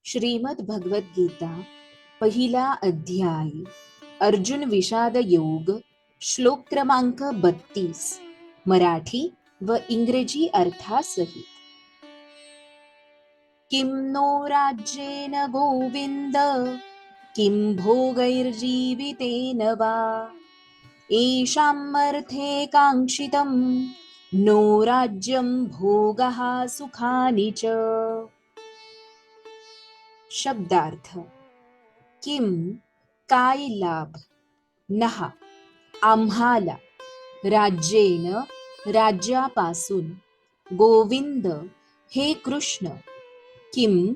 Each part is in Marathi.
श्रीमद भगवत गीता पहिला अध्याय अर्जुन विषाद योग श्लोक क्रमांक 32 मराठी व इंग्रजी अर्थासहित. किं नो राज्येन गोविंद किं भोगैर्जीवितेन वा येषामर्थे काङ्क्षितं नो राज्यं भोगः सुखानि च. शब्दार्थ. किम काय लाभ, नहा आम्हाला, राज्येन राज्यापासून, गोविंद हे कृष्ण, किम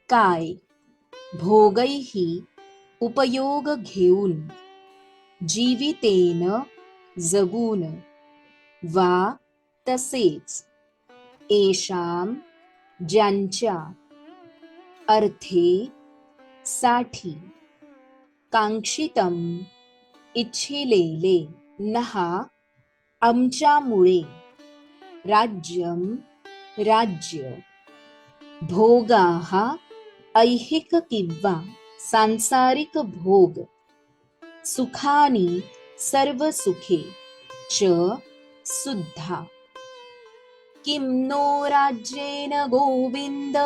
काय, भोगैही उपयोग घेऊन, जीवितेन जगून, वा तसेच, येषाम ज्यांच्या, अर्थे साठी, कांक्षितम इच्छिलेले, नहा आमच्यामुळे, राज्यम राज्य, भोगाः ऐहिक किंवा सांसारिक भोग, सुखानी सर्व सुखे, च सुद्धा. किं नो राज्येन गोविंद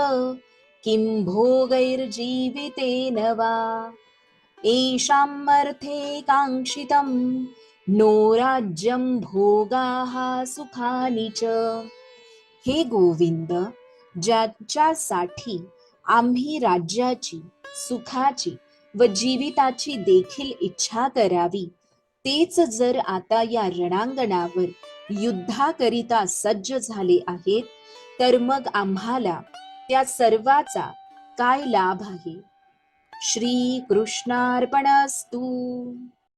किं भोगैर्जीवितेन वा येषामर्थे काङ्क्षितं नो राज्यं भोगाः सुखानि च. हे गोविंद, ज्याच्यासाठी आम्ही राज्याची, सुखाची व जीविताची देखील इच्छा करावी, तेच जर आता या रणांगणावर युद्धाकरिता सज्ज झाले आहेत, तर मग आम्हाला त्या सर्वाचा काय लाभ आहे. श्री कृष्णार्पणस्तु.